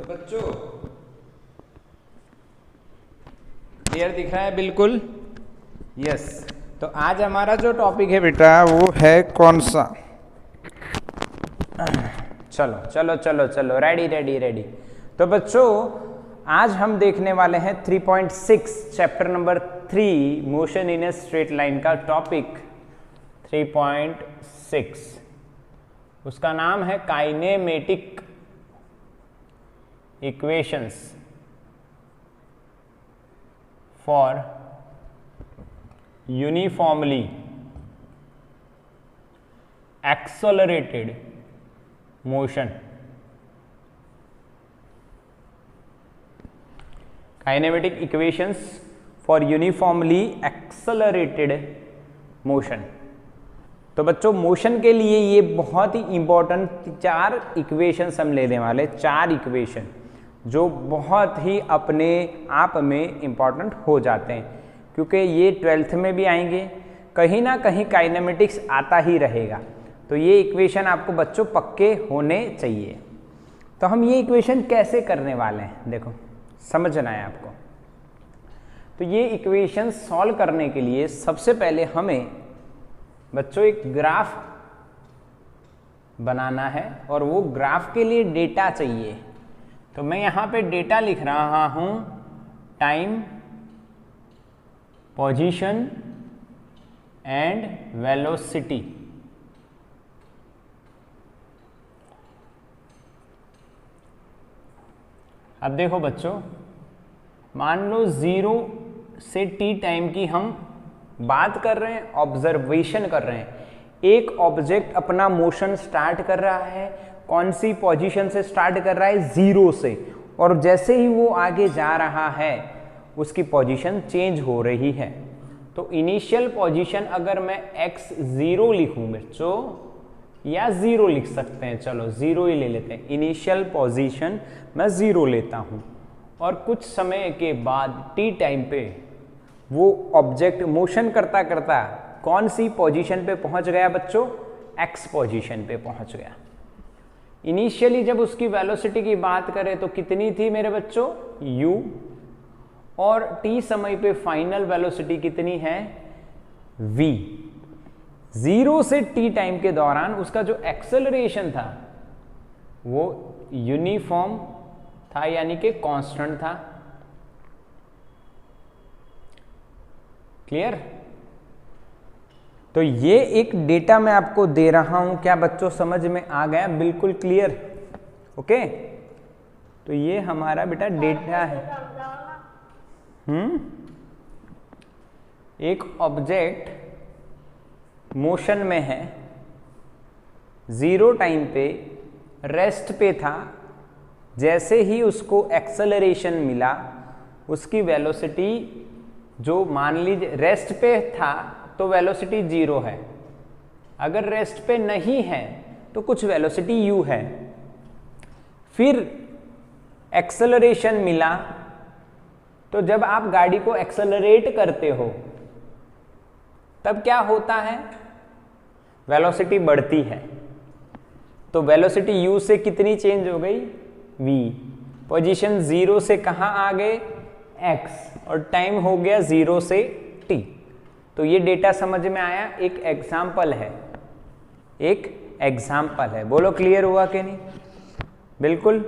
तो बच्चों क्लियर दिख रहा है? बिल्कुल यस। तो आज हमारा जो टॉपिक है बेटा वो है कौन सा? चलो चलो चलो चलो, रेडी रेडी रेडी। तो बच्चों आज हम देखने वाले हैं 3.6 chapter number 3 motion in a straight line का टॉपिक 3.6। उसका नाम है kinematic equations for uniformly accelerated motion. Kinematic equations for uniformly accelerated motion. तो बच्चों मोशन के लिए ये बहुत ही इंपॉर्टेंट 4 इक्वेशंस हम लेने वाले, 4 इक्वेशन जो बहुत ही अपने आप में इंपॉर्टेंट हो जाते हैं, क्योंकि ये 12th में भी आएंगे, कहीं ना कहीं काइनेमेटिक्स आता ही रहेगा। तो ये इक्वेशन आपको बच्चों पक्के होने चाहिए। तो हम ये इक्वेशन कैसे करने वाले हैं, देखो समझना है आपको। तो ये इक्वेशन सॉल्व करने के लिए सबसे पहले हमें बच्चों एक ग्राफ बनाना है, और वो ग्राफ के लिए डेटा चाहिए। तो मैं यहाँ पे डेटा लिख रहा हूँ, टाइम, पोजीशन एंड वेलोसिटी। अब देखो बच्चों, मान लो 0 से t टाइम की हम बात कर रहे हैं, ऑब्जर्वेशन कर रहे हैं। एक ऑब्जेक्ट अपना मोशन स्टार्ट कर रहा है, कौन सी पोजीशन से स्टार्ट कर रहा है? 0 से, और जैसे ही वो आगे जा रहा है उसकी पोजीशन चेंज हो रही है। तो इनिशियल पोजीशन अगर मैं x0 लिखूं बच्चों, या 0 लिख सकते हैं, चलो 0 ही ले लेते हैं। इनिशियल पोजीशन मैं 0 लेता हूं, और कुछ समय के बाद t टाइम पे वो ऑब्जेक्ट मोशन करता करता कौन सी पोजीशन पे पहुंच गया बच्चों? x पोजीशन पे पहुंच गया। इनिशियली जब उसकी वेलोसिटी की बात करें तो कितनी थी मेरे बच्चों? u, और t समय पे फाइनल वेलोसिटी कितनी है? v। 0 से t टाइम के दौरान उसका जो एक्सेलरेशन था वो यूनिफॉर्म था, यानी कि कांस्टेंट था। क्लियर? तो ये एक डेटा मैं आपको दे रहा हूं, क्या बच्चों समझ में आ गया? बिल्कुल क्लियर? ओके। तो ये हमारा बेटा डेटा है। एक ऑब्जेक्ट मोशन में है, 0 टाइम पे रेस्ट पे था, जैसे ही उसको एक्सेलरेशन मिला उसकी वेलोसिटी, जो मान लीजिए रेस्ट पे था तो वेलोसिटी 0 है, अगर रेस्ट पे नहीं है तो कुछ वेलोसिटी u है। फिर एक्सेलरेशन मिला, तो जब आप गाड़ी को एक्सेलरेट करते हो तब क्या होता है? वेलोसिटी बढ़ती है। तो वेलोसिटी u से कितनी चेंज हो गई? v। पोजीशन 0 से कहाँ आ गए? x, और टाइम हो गया 0 से t। तो ये डेटा समझ में आया? एक एग्जाम्पल है, एक एग्जाम्पल है। बोलो क्लियर हुआ कि नहीं? बिल्कुल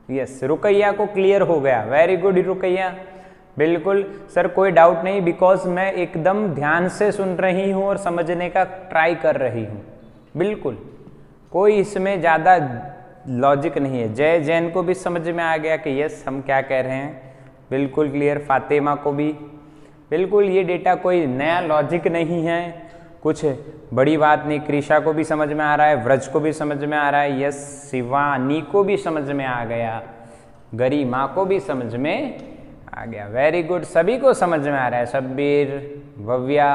यस। रुकैया को क्लियर हो गया, वेरी गुड रुकैया। बिल्कुल सर, कोई डाउट नहीं, बिकॉज मैं एकदम ध्यान से सुन रही हूँ और समझने का ट्राई कर रही हूँ। बिल्कुल कोई इसमें ज़्यादा लॉजिक नहीं है। जय जैन को भी समझ में आ गया कि यस हम क्या कह रहे हैं। बिल्कुल क्लियर। फातिमा को भी बिल्कुल, ये डेटा कोई नया लॉजिक नहीं है, कुछ बड़ी बात नहीं। कृषा को भी समझ में आ रहा है, व्रज को भी समझ में आ रहा है, यस शिवानी को भी समझ में आ गया, गरिमा को भी समझ में आ गया, वेरी गुड। सभी को समझ में आ रहा है, शब्बीर, भव्या।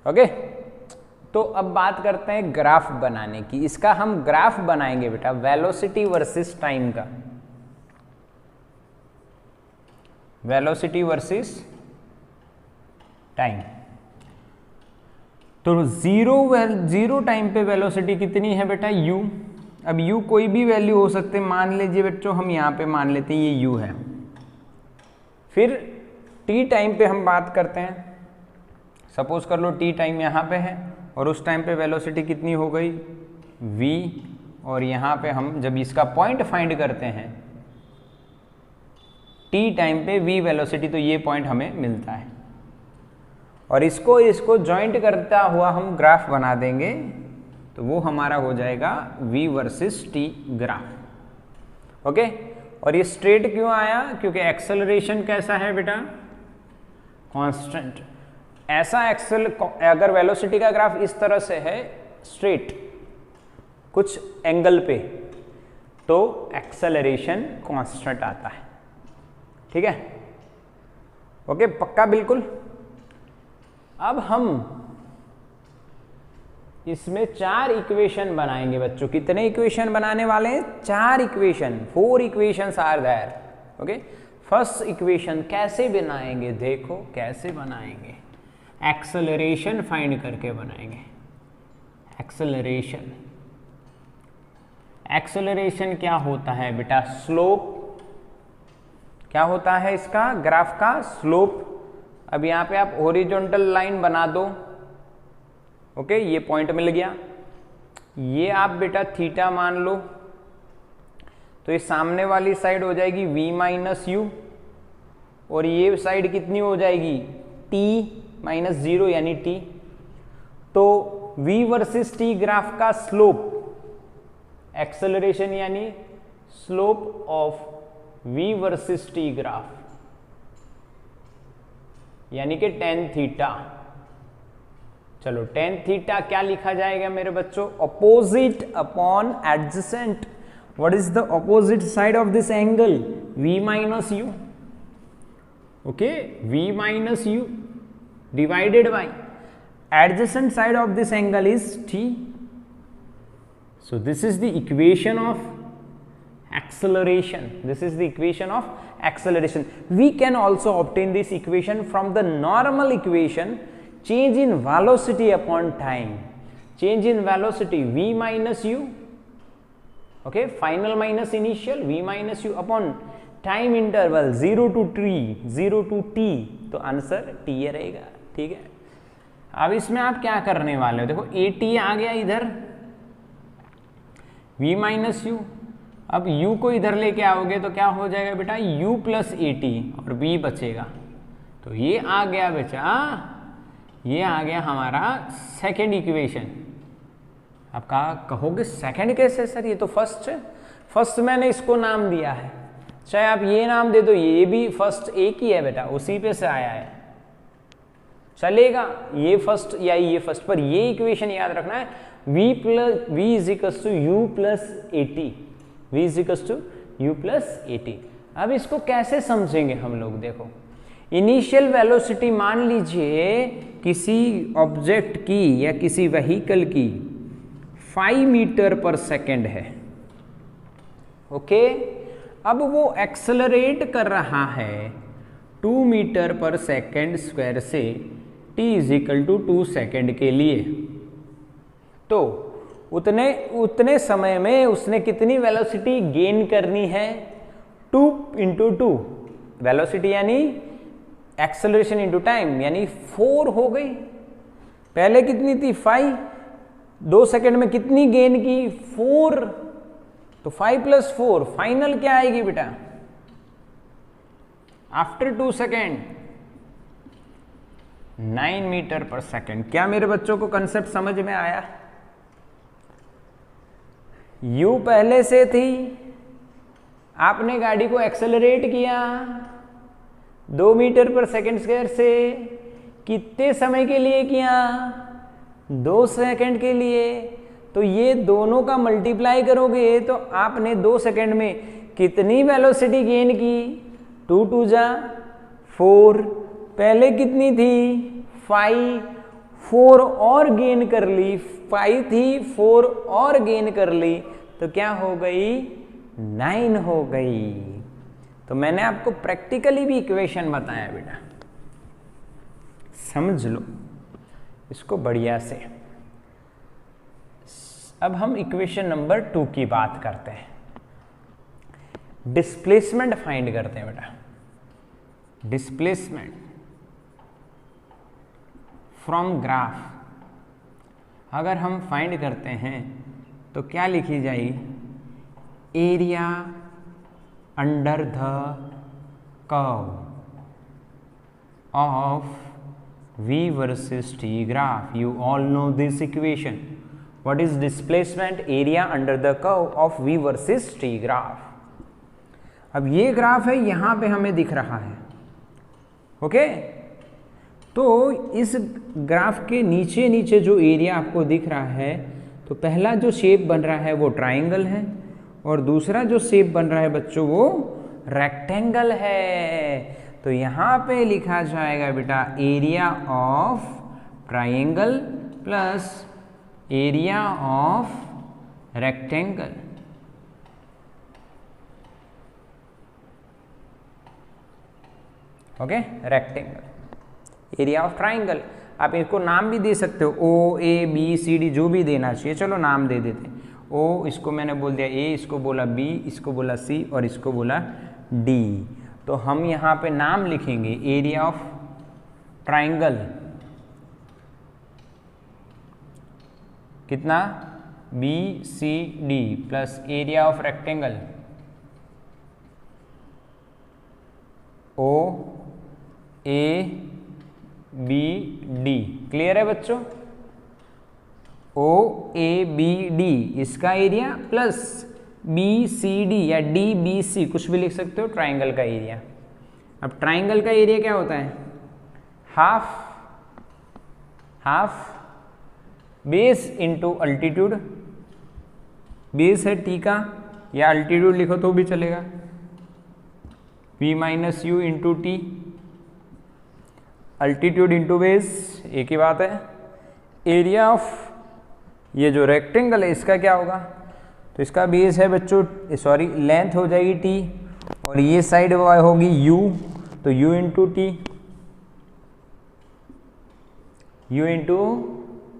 ओके। तो अब बात करते हैं ग्राफ बनाने की। इसका हम ग्राफ बनाएंगे बेटा वेलोसिटी वर्सेस टाइम का, वेलोसिटी वर्सेस टाइम। तो जीरो टाइम पे वेलोसिटी कितनी है बेटा? u, अब u कोई भी वैल्यू हो सकते, मान लीजिए बच्चों हम यहाँ पे मान लेते हैं ये u है। फिर t टाइम पे हम बात करते हैं, सपोज कर लो t टाइम यहाँ पे है और उस टाइम पे वेलोसिटी कितनी हो गई v, और यहाँ पे हम जब इसका पॉइंट फाइंड करते हैं t टाइम पे v वेलोसिटी, तो ये पॉइंट हमें मिलता है। और इसको जॉइंट करता हुआ हम ग्राफ बना देंगे, तो वो हमारा हो जाएगा v versus t graph. Okay, और ये स्ट्रेट क्यों आया, क्योंकि एक्सेलरेशन कैसा है बेटा, कांस्टेंट। ऐसा अगर वेलोसिटी का ग्राफ इस तरह से है स्ट्रेट कुछ एंगल पे, तो एक्सेलरेशन कांस्टेंट आता है। ठीक है, ओके, पक्का बिल्कुल। अब हम इसमें 4 इक्वेशन बनाएंगे बच्चों। कितने इक्वेशन बनाने वाले हैं, 4 equation, 4 equations are there. Okay, first equation कैसे बनाएंगे, देखो कैसे बनाएंगे, एक्सेलरेशन फाइंड करके बनाएंगे। एक्सेलरेशन, एक्सेलरेशन क्या होता है बेटा, स्लोप। क्या होता है इसका, ग्राफ का स्लोप। अब यहाँ पे आप हॉरिजॉन्टल लाइन बना दो। ओके, ये पॉइंट मिल गया, ये आप बेटा थीटा मान लो, तो ये सामने वाली साइड हो जाएगी v माइनस यू, और ये साइड कितनी हो जाएगी t माइनस 0 यानी t। तो v वर्सेस t ग्राफ का स्लोप, एक्सेलरेशन यानी slope of v versus t graph, यानी कि tan थीटा। चलो tan थीटा क्या लिखा जाएगा मेरे बच्चों, opposite upon adjacent. What is the opposite side of this angle, v minus you. Okay, v minus you divided by adjacent side of this angle is t. So this is the equation of acceleration. This is the equation of acceleration. We can also obtain this equation from the normal equation, change in velocity upon time. Change in velocity v minus u, okay, final minus initial, v minus u upon time interval 0 to t, तो answer t रहेगा। ठीक है, अब इसमें आप क्या करने वाले हो, देखो at आ गया इधर, v माइनस यू। अब u को इधर लेके आओगे तो क्या हो जाएगा बेटा, u प्लस at, और v बचेगा। तो ये आ गया बेटा, ये आ गया हमारा सेकेंड इक्वेशन। आप कहोगे सेकेंड कैसे सर, ये तो फर्स्ट है। फर्स्ट मैंने इसको नाम दिया है, चाहे आप ये नाम दे दो, ये भी फर्स्ट एक ही है बेटा, उसी पे से आया है, चलेगा। ये फर्स्ट या ये फर्स्ट, पर ये इक्वेशन याद रखना है, v is equals to u plus at, v is equals to u plus at. अब इसको कैसे समझेंगे हम लोग, देखो इनिशियल वेलोसिटी मान लीजिए किसी ऑब्जेक्ट की या किसी व्हीकल की 5 मीटर पर सेकेंड है। ओके, अब वो एक्सेलरेट कर रहा है 2 मीटर पर सेकेंड स्क्वायर से t is equal to 2 second के लिए। तो उतने समय में उसने कितनी वेलोसिटी गेन करनी है, 2 इंटू 2, वेलोसिटी यानी एक्सेलरेशन इंटू टाइम, यानी 4 हो गई। पहले कितनी थी 5, 2 सेकेंड में कितनी गेन की 4, तो 5 प्लस 4 फाइनल क्या आएगी बेटा, आफ्टर 2 सेकेंड 9 मीटर पर सेकेंड। क्या मेरे बच्चों को कंसेप्ट समझ में आया? U पहले से थी, आपने गाड़ी को एक्सेलरेट किया 2 मीटर पर सेकेंड स्क्वायर से, कितने समय के लिए किया, 2 सेकेंड के लिए। तो ये दोनों का मल्टीप्लाई करोगे तो आपने 2 सेकेंड में कितनी वेलोसिटी गेन की, 2 2 जा 4, पहले कितनी थी 5, 4 और गेन कर ली, 5 थी 4 और गेन कर ली, तो क्या हो गई 9 हो गई। तो मैंने आपको प्रैक्टिकली भी इक्वेशन बताया बेटा, समझ लो इसको बढ़िया से। अब हम इक्वेशन नंबर 2 की बात करते हैं, डिस्प्लेसमेंट फाइंड करते हैं बेटा। डिस्प्लेसमेंट फ्रॉम ग्राफ अगर हम फाइंड करते हैं तो क्या लिखी जाएगी, area under the curve of v versus t graph. You all know this equation. What is displacement? Area under the curve of v versus t graph. अब ये ग्राफ है, यहां पे हमें दिख रहा है, ओके तो इस ग्राफ के नीचे नीचे जो एरिया आपको दिख रहा है, तो पहला जो शेप बन रहा है वो ट्राइंगल है, और दूसरा जो शेप बन रहा है बच्चों वो रेक्टेंगल है। तो यहां पे लिखा जाएगा बेटा area of triangle plus area of rectangle. Okay, rectangle area of triangle. आप इसको नाम भी दे सकते हो, ओ ए बी सी डी जो भी देना चाहिए, चलो नाम दे देते हैं। ओ इसको मैंने बोल दिया ए, इसको बोला बी, इसको बोला सी और इसको बोला डी। तो हम यहाँ पे नाम लिखेंगे एरिया ऑफ ट्राइंगल कितना, B C D plus area of rectangle O A B D. Clear है बच्चों, ओ ए बी डी इसका area plus B C D या डी बी सी कुछ भी लिख सकते हो, ट्राइंगल का एरिया। अब ट्राइंगल का एरिया क्या होता है, half base into altitude. Base है टी का, या अल्टीट्यूड लिखो तो भी चलेगा, v minus you into T, altitude into base एक ही बात है। एरिया ऑफ ये जो रेक्टेंगल है इसका क्या होगा, तो इसका बेस है बच्चों, सॉरी लेंथ हो जाएगी टी, और ये साइड होगी u, तो u into T, u into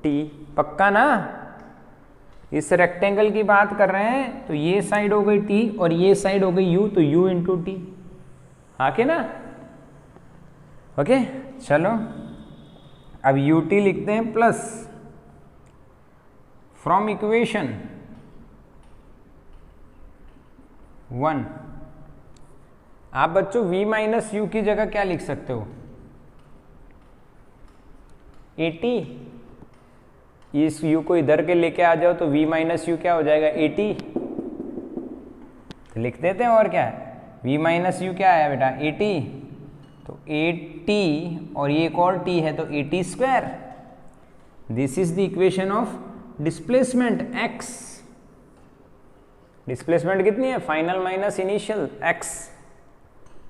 T. पक्का ना, इस रेक्टेंगल की बात कर रहे हैं, तो ये साइड हो गई टी और ये साइड हो गई u, तो u इंटू टी। हाँ के ना, ओके चलो अब ut लिखते हैं प्लस फ्रॉम इक्वेशन 1। आप बच्चों v माइनस यू की जगह क्या लिख सकते हो, 80। इस u को इधर के लेके आ जाओ तो v माइनस यू क्या हो जाएगा 80, तो लिख देते हैं। और क्या है, v माइनस यू क्या आया बेटा 80, तो 80 और ये एक और t है तो 80 square. This is the equation of displacement x। Displacement कितनी है, फाइनल माइनस इनिशियल x।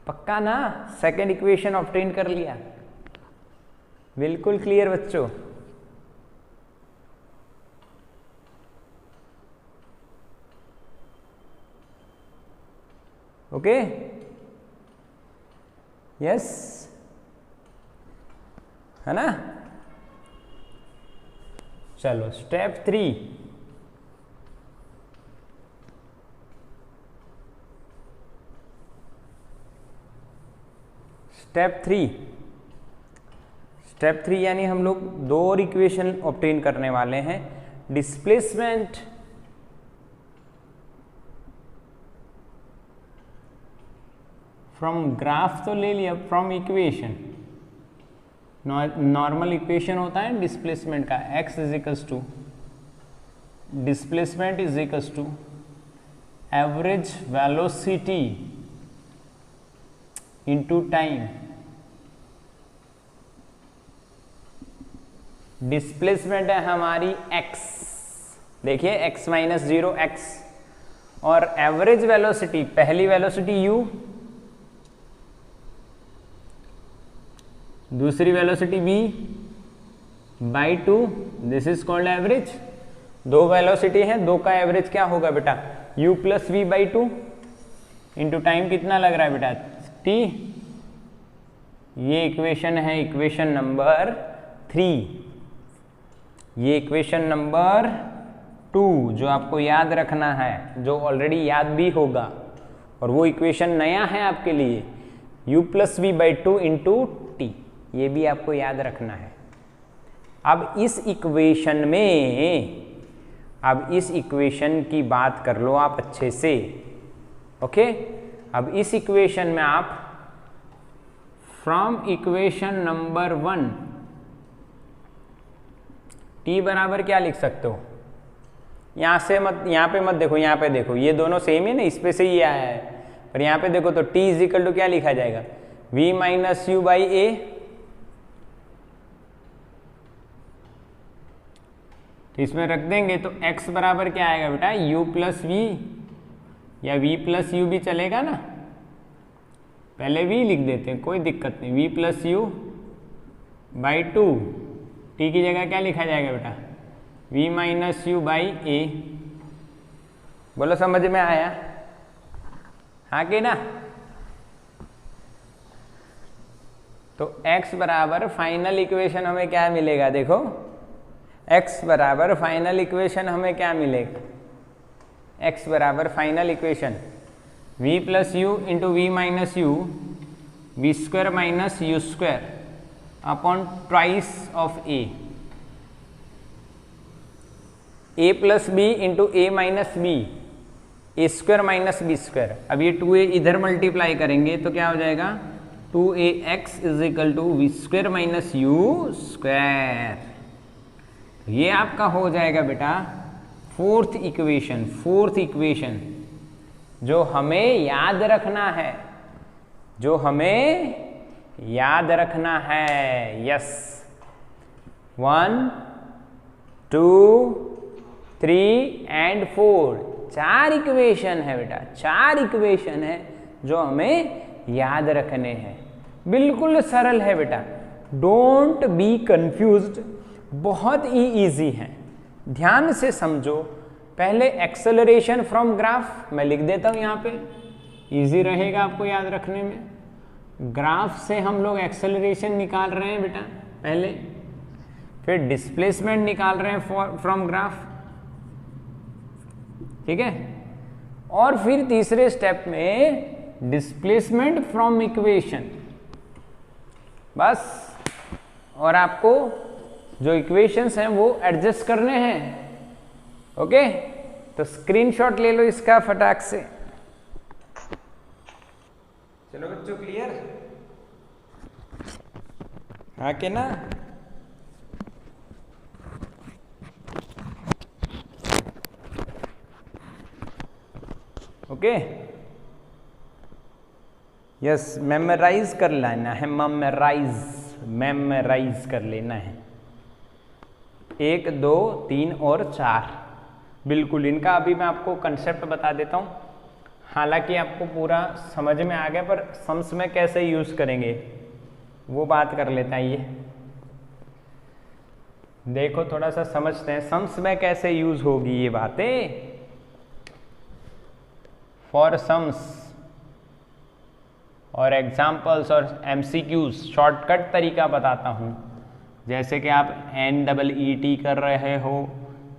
पक्का ना, सेकेंड इक्वेशन ऑब्टेन कर लिया, बिल्कुल क्लियर बच्चों। ओके यस, है ना। चलो स्टेप 3, स्टेप 3 यानी हम लोग दो और इक्वेशन ऑब्टेन करने वाले हैं। डिस्प्लेसमेंट फ्रॉम ग्राफ तो ले लिया, फ्रॉम इक्वेशन नॉर्मल इक्वेशन होता है डिस्प्लेसमेंट का, x is equals to displacement is equals to average velocity into time. Displacement है हमारी x, देखिए x माइनस 0 x, और एवरेज वेलोसिटी, पहली वेलोसिटी u, दूसरी velocity v by 2, this is called average. दो वेलोसिटी है, दो का एवरेज क्या होगा बेटा, u plus v by 2 into time कितना लग रहा है बेटा t। ये इक्वेशन है इक्वेशन नंबर 3, ये इक्वेशन नंबर 2 जो आपको याद रखना है, जो ऑलरेडी याद भी होगा, और वो इक्वेशन नया है आपके लिए, u plus v by 2 into t, ये भी आपको याद रखना है। अब इस इक्वेशन की बात कर लो आप अच्छे से। ओके, अब इस इक्वेशन में आप फ्रॉम इक्वेशन नंबर 1 t बराबर क्या लिख सकते हो, यहाँ से मत, यहाँ पे मत देखो, यहाँ पे देखो, ये दोनों सेम है ना, इस पे से ही आया है, पर यहाँ पे देखो तो t इज इक्वल टू क्या लिखा जाएगा, v माइनस यू बाई ए। तो इसमें रख देंगे तो x बराबर क्या आएगा बेटा, u प्लस वी, या v प्लस यू भी चलेगा ना, पहले v लिख देते हैं, कोई दिक्कत नहीं, v plus you by 2, t की जगह क्या लिखा जाएगा बेटा, v माइनस यू बाई ए। बोलो समझ में आया, हाँ कि ना। तो x बराबर फाइनल इक्वेशन हमें क्या मिलेगा, देखो x बराबर फाइनल इक्वेशन हमें क्या मिलेगा, x बराबर final equation v plus u into v minus u, v square minus u square upon twice of a plus b into a minus b, a square minus b square. अब ये 2a इधर multiply करेंगे तो क्या हो जाएगा, 2ax is equal to v square minus u square. ये आपका हो जाएगा बेटा फोर्थ इक्वेशन जो हमें याद रखना है, यस। 1 2 3 एंड 4, 4 इक्वेशन है बेटा, 4 इक्वेशन है जो हमें याद रखने हैं। बिल्कुल सरल है बेटा, डोंट बी कंफ्यूज्ड, बहुत ही इजी है, ध्यान से समझो। पहले एक्सेलरेशन फ्रॉम ग्राफ मैं लिख देता हूं यहाँ पे, इजी रहेगा आपको याद रखने में। ग्राफ से हम लोग एक्सेलरेशन निकाल रहे हैं बेटा पहले, फिर डिस्प्लेसमेंट निकाल रहे हैं फ्रॉम ग्राफ, ठीक है, और फिर तीसरे स्टेप में डिस्प्लेसमेंट फ्रॉम इक्वेशन, बस। और आपको जो इक्वेशंस हैं वो एडजस्ट करने हैं। ओके, तो स्क्रीनशॉट ले लो इसका फटाक से। चलो बच्चों, क्लियर, हाँ के ना। ओके, यस, मेमोराइज कर लेना है, मेमोराइज कर लेना है। 1 2 3 और 4, बिल्कुल इनका अभी मैं आपको कंसेप्ट बता देता हूँ। हालांकि आपको पूरा समझ में आ गया, पर सम्स में कैसे यूज करेंगे वो बात कर लेते हैं। ये देखो, थोड़ा सा समझते हैं सम्स में कैसे यूज होगी ये बातें। फॉर सम्स और एग्जाम्पल्स और MCQs शॉर्टकट तरीका बताता हूँ। जैसे कि आप NEET कर रहे हो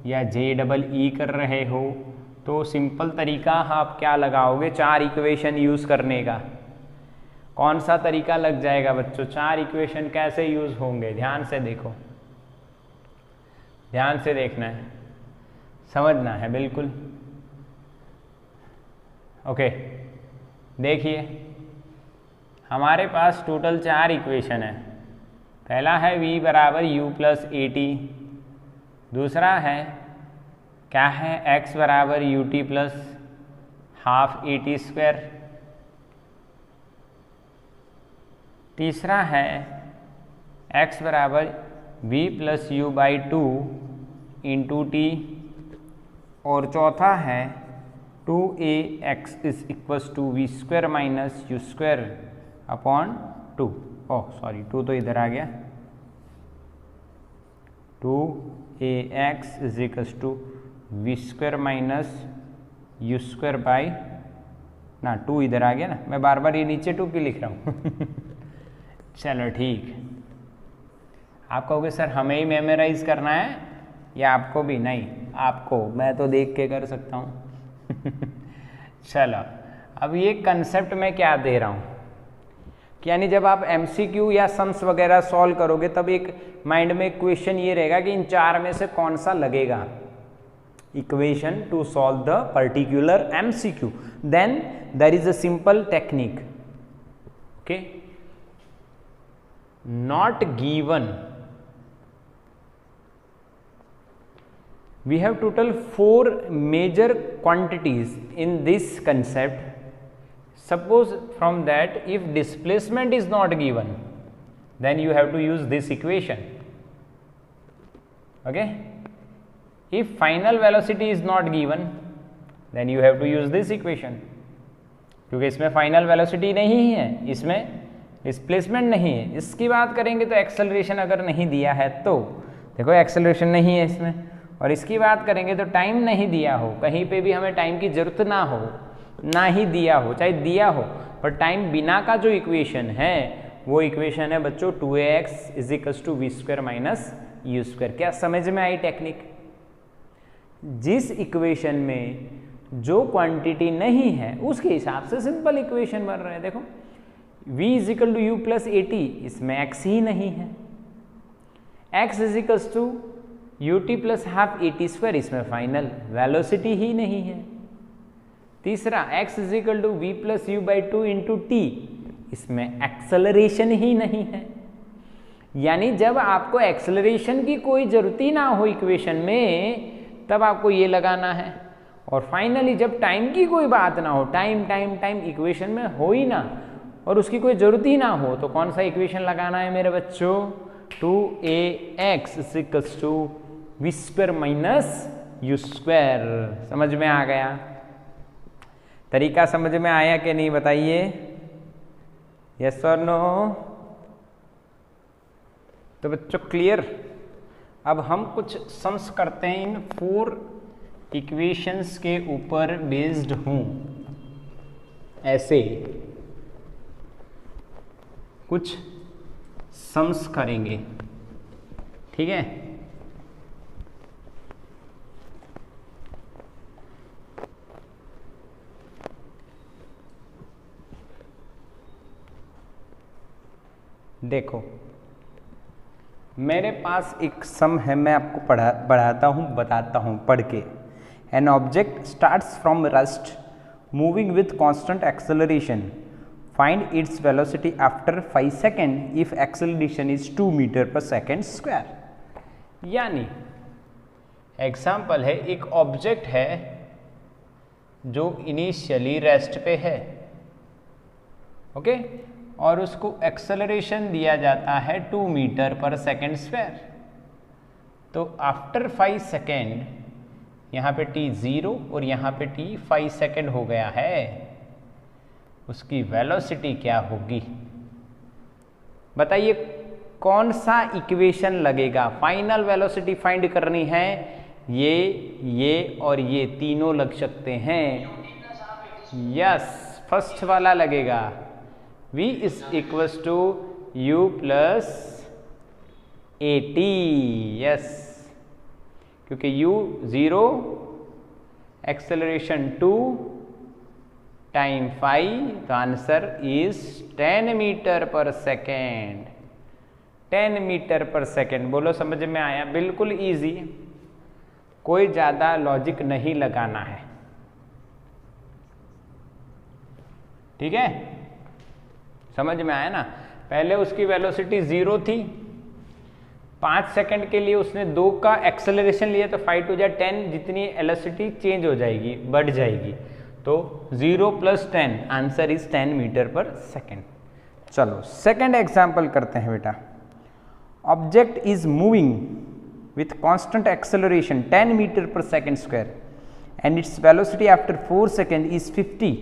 या JEE कर रहे हो, तो सिंपल तरीका आप क्या लगाओगे, 4 इक्वेशन यूज़ करने का। कौन सा तरीका लग जाएगा बच्चों, 4 इक्वेशन कैसे यूज़ होंगे, ध्यान से देखो, ध्यान से देखना है, समझना है बिल्कुल। ओके, देखिए हमारे पास टोटल 4 इक्वेशन है। पहला है v बराबर u प्लस AT, दूसरा है क्या है, x बराबर ut plus half AT square, तीसरा है x बराबर v plus u by 2 into t, और चौथा है 2ax is equals to v square minus u square upon 2। Oh sorry, 2 तो इधर आ गया, 2ax is equals to v square minus u square by ना, 2 इधर आ गया ना, मैं बार बार ये नीचे 2 क्यों लिख रहा हूँ। चलो ठीक, आप कहोगे सर हमें ही मेमोराइज करना है, या आपको भी? नहीं, आपको, मैं तो देख के कर सकता हूँ। चलो, अब ये कंसेप्ट मैं क्या दे रहा हूँ कि यानी जब आप MCQ या सम्स वगैरह सॉल्व करोगे तब एक माइंड में क्वेश्चन ये रहेगा कि इन चार में से कौन सा लगेगा equation to solve the particular MCQ. Then there is a simple technique. Okay, not given. We have total 4 major quantities in this concept. Suppose from that, if displacement is not given, then you have to use this equation. Okay? If final velocity is not given, then you have to use this equation. क्योंकि इसमें final velocity नहीं है, इसमें displacement नहीं है. इसकी बात करेंगे तो एक्सेलरेशन अगर नहीं दिया है तो देखो एक्सेलरेशन नहीं है इसमें, और इसकी बात करेंगे तो टाइम नहीं दिया हो, कहीं पे भी हमें टाइम की जरूरत ना हो, ना ही दिया हो, चाहे दिया हो पर टाइम बिना का जो इक्वेशन है वो इक्वेशन है बच्चों 2ax = v² - u². क्या समझ में आई टेक्निक? जिस इक्वेशन में जो क्वांटिटी नहीं है उसके हिसाब से सिंपल इक्वेशन बन रहा है. देखो v = u + at, इसमें x ही नहीं है. x = ut + ½ at², इसमें फाइनल वेलोसिटी ही नहीं है. तीसरा x = v + u/2 × t, इसमें एक्सेलरेशन ही नहीं है. यानी जब आपको एक्सेलरेशन की कोई जरूरत ही ना हो इक्वेशन में तब आपको ये लगाना है. और फाइनली जब टाइम की कोई बात ना हो, टाइम इक्वेशन में हो ही ना और उसकी कोई जरूरत ही ना हो, तो कौन सा इक्वेशन लगाना है मेरे बच्चों? 2ax = v² - u². समझ में आ गया? तरीका समझ में आया कि नहीं बताइए? यस और नो? तो बच्चों क्लियर? अब हम कुछ सम्स करते हैं इन 4 इक्वेशंस के ऊपर बेस्ड हूं. ऐसे कुछ सम्स करेंगे, ठीक है? देखो मेरे पास एक सम है, मैं आपको बताता हूँ पढ़ के. An object starts from rest moving with constant acceleration. Find its velocity after 5 second if acceleration is 2 मीटर/सेकेंड². यानी एग्जाम्पल है, एक ऑब्जेक्ट है जो इनिशियली रेस्ट पे है, ओके, और उसको एक्सेलरेशन दिया जाता है 2 मीटर/सेकेंड². तो आफ्टर 5 सेकेंड, यहाँ पे t 0 और यहाँ पे t 5 सेकेंड हो गया है, उसकी वेलोसिटी क्या होगी? बताइए कौन सा इक्वेशन लगेगा? फाइनल वेलोसिटी फाइंड करनी है, ये और ये तीनों लग सकते हैं. यस, फर्स्ट वाला लगेगा. v = u + at. यस, क्योंकि u 0, एक्सेलरेशन 2, टाइम 5, तो आंसर इज 10 मीटर/सेकेंड. 10 मीटर/सेकेंड. बोलो समझ में आया? बिल्कुल इजी, कोई ज्यादा लॉजिक नहीं लगाना है, ठीक है? समझ में आया ना? पहले उसकी वेलोसिटी 0 थी, 5 सेकंड के लिए उसने 2 का एक्सेलरेशन लिया तो 5 × 10 जितनी वेलोसिटी चेंज हो जाएगी, बढ़ जाएगी. तो 0 + 10, आंसर इज 10 मीटर/सेकेंड. चलो सेकंड एग्जाम्पल करते हैं बेटा. Object is moving with constant acceleration 10 metre per second squared and its velocity after 4 second is 50.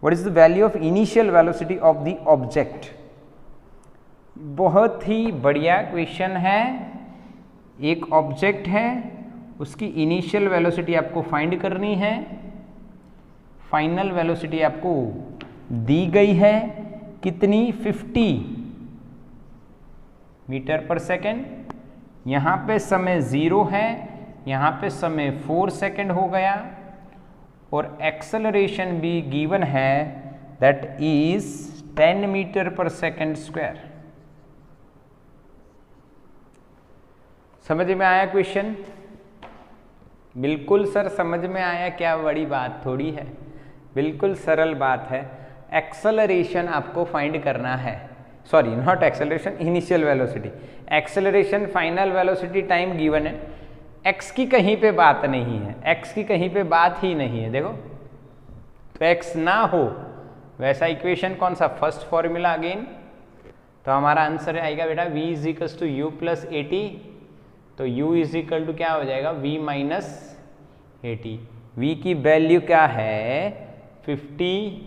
What is the value of initial velocity of the object? बहुत ही बढ़िया क्वेश्चन है. एक ऑब्जेक्ट है, उसकी इनिशियल वेलोसिटी आपको फाइंड करनी है, फाइनल वेलोसिटी आपको दी गई है कितनी? 50 मीटर/सेकेंड. यहाँ पे समय 0 है, यहाँ पे समय 4 सेकेंड हो गया, और एक्सेलरेशन भी गिवन है, दैट इज 10 मीटर पर सेकेंड स्क्वायर। समझ में आया क्वेश्चन? बिल्कुल सर समझ में आया, क्या बड़ी बात थोड़ी है, बिल्कुल सरल बात है। एक्सेलरेशन आपको फाइंड करना है, sorry not acceleration, initial velocity. Acceleration, final velocity, time given है, एक्स की कहीं पे बात नहीं है, एक्स की कहीं पे बात ही नहीं है। देखो तो एक्स ना हो वैसा इक्वेशन कौन सा, फर्स्ट फॉर्मूला अगेन, तो हमारा आंसर आएगा बेटा v is equals to u plus a t. तो u इज इक्वल टू क्या हो जाएगा, v minus a t. v की वैल्यू क्या है 50,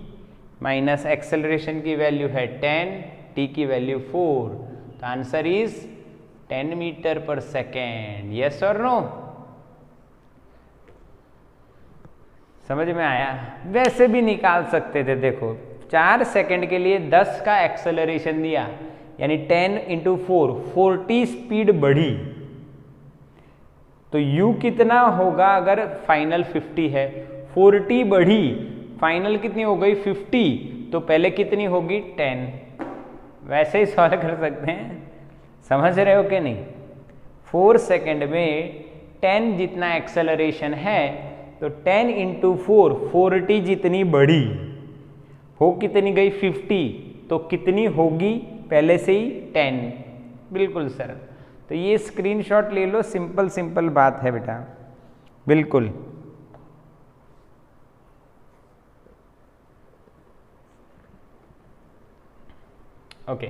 माइनस एक्सेलरेशन की वैल्यू है 10, t की वैल्यू 4, तो आंसर इज 10 मीटर पर सेकेंड। यस और नो? समझ में आया? वैसे भी निकाल सकते थे, देखो 4 सेकंड के लिए 10 का एक्सेलरेशन दिया, यानी 10 इंटू 4, 40 स्पीड बढ़ी, तो u कितना होगा अगर फाइनल 50 है, 40 बढ़ी, फाइनल कितनी हो गई 50, तो पहले कितनी होगी 10। वैसे ही सॉल्व कर सकते हैं, समझ रहे हो कि नहीं? 4 सेकंड में 10 जितना एक्सेलरेशन है, तो 10 इंटू 4, 40 जितनी बढ़ी, हो कितनी गई 50, तो कितनी होगी पहले से ही 10। बिल्कुल सरल। तो ये स्क्रीनशॉट ले लो, सिंपल सिंपल बात है बेटा, बिल्कुल। ओके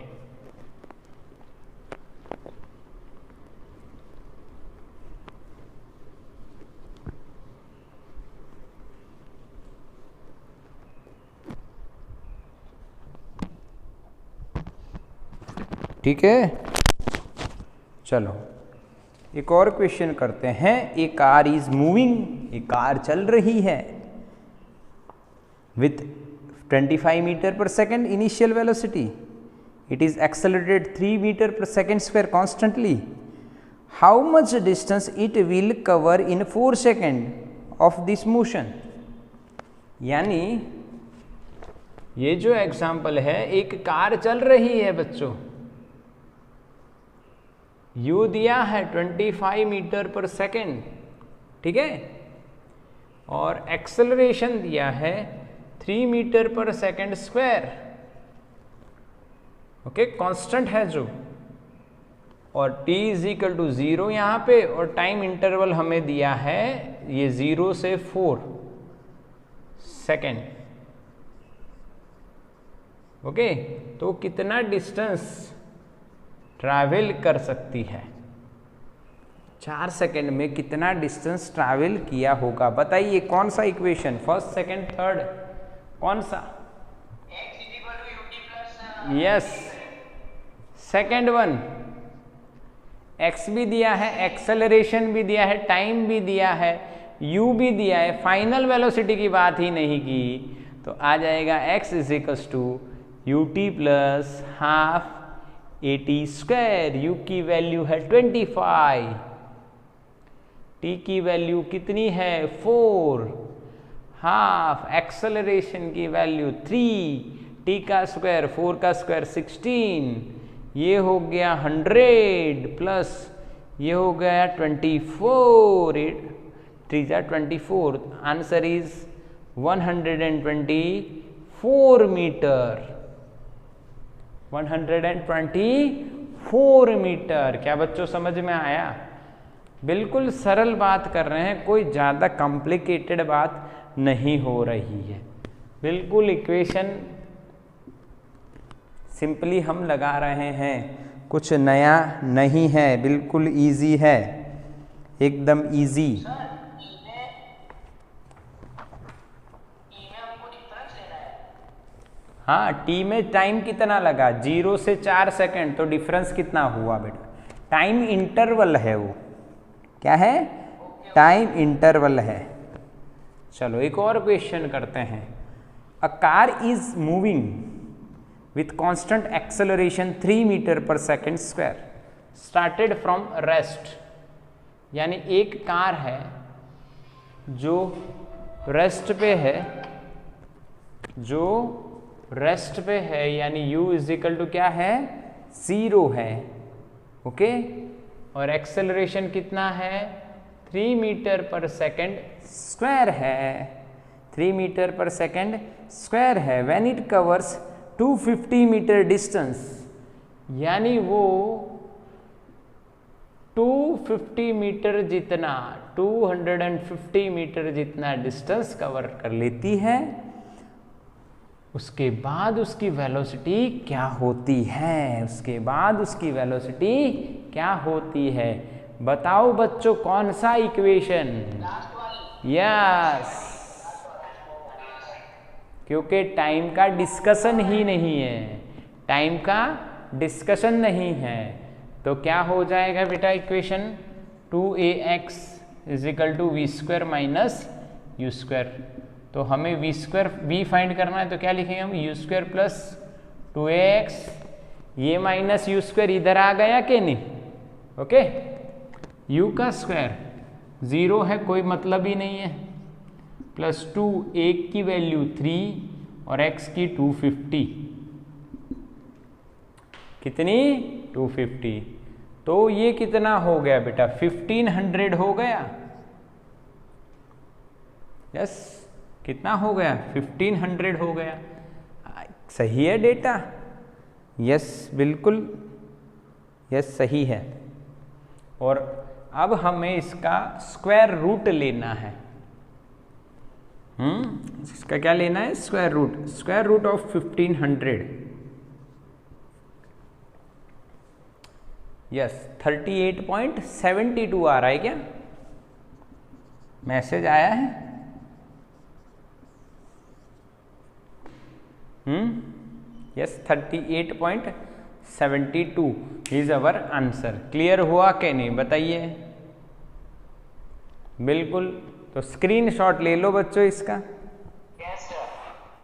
ठीक है, चलो एक और क्वेश्चन करते हैं। A car is moving, a car चल रही है विथ 25 मीटर पर second initial velocity, it is accelerated 3 metre पर second square constantly, how much distance it will cover in 4 second of this motion. यानी ये जो एग्जाम्पल है, एक कार चल रही है बच्चों, u दिया है 25 मीटर पर सेकेंड, ठीक है, और एक्सेलरेशन दिया है 3 मीटर पर सेकेंड स्क्वायर, ओके, कांस्टेंट है जो, और t इज इक्वल टू 0 यहाँ पे, और टाइम इंटरवल हमें दिया है ये 0 से 4 सेकेंड, ओके। तो कितना डिस्टेंस ट्रैवल कर सकती है, 4 सेकेंड में कितना डिस्टेंस ट्रैवल किया होगा, बताइए कौन सा इक्वेशन, फर्स्ट सेकेंड थर्ड, कौन सा? Yes, second one. x भी दिया है, एक्सेलरेशन भी दिया है, टाइम भी दिया है, u भी दिया है, फाइनल वेलोसिटी की बात ही नहीं की, तो आ जाएगा x is equals to u t plus half a t square. U की वैल्यू है 25, टी की वैल्यू कितनी है 4, हाफ एक्सेलरेशन की वैल्यू 3, टी का स्क्वायर 4 का स्क्वायर 16, ये हो गया 100 प्लस ये हो गया 24, 3 जा 24, आंसर इज 124 मीटर, 124 मीटर। क्या बच्चों समझ में आया? बिल्कुल सरल बात कर रहे हैं, कोई ज़्यादा कॉम्प्लिकेटेड बात नहीं हो रही है, बिल्कुल इक्वेशन सिंपली हम लगा रहे हैं, कुछ नया नहीं है, बिल्कुल इजी है, एकदम इजी। हाँ, टी में टाइम कितना लगा, 0 से 4 सेकेंड, तो डिफरेंस कितना हुआ बेटा, टाइम इंटरवल है वो, क्या है, टाइम इंटरवल है। चलो एक और क्वेश्चन करते हैं। A car is moving with constant acceleration 3 metre पर second square, started from rest, यानी एक कार है जो रेस्ट पे है, जो रेस्ट पे है, यानी u इज इक्वल टू क्या है, 0 है, ओके। और एक्सेलरेशन कितना है, 3 मीटर पर सेकेंड स्क्वायर है, 3 मीटर पर सेकेंड स्क्वायर है। When it covers 250 metre distance, यानी वो 250 मीटर जितना, 250 मीटर जितना डिस्टेंस कवर कर लेती है, उसके बाद उसकी वेलोसिटी क्या होती है, उसके बाद उसकी वेलोसिटी क्या होती है। बताओ बच्चों कौन सा इक्वेशन, यस, क्योंकि टाइम का डिस्कशन ही नहीं है, टाइम का डिस्कशन नहीं है, तो क्या हो जाएगा बेटा equation, 2ax is equal to v square minus u square. तो हमें वी स्क्वायर वी फाइंड करना है, तो क्या लिखेंगे हम, यू स्क्वायर प्लस 2ax, ये माइनस यू स्क्वायर इधर आ गया कि नहीं, ओके। u का स्क्वायर 0 है, कोई मतलब ही नहीं है, प्लस 2, एक की वैल्यू 3 और x की 250, कितनी, 250। तो ये कितना हो गया बेटा, 1500 हो गया, यस, कितना हो गया, 1500 हो गया। सही है डेटा, यस बिल्कुल, यस सही है। और अब हमें इसका स्क्वायर रूट लेना है, इसका क्या लेना है, square root, square root of 1500, yes 38.72 आ रहा है क्या, मैसेज आया है, yes 38.72 is our answer. Clear हुआ कि नहीं बताइए, बिल्कुल। तो स्क्रीनशॉट ले लो बच्चों इसका,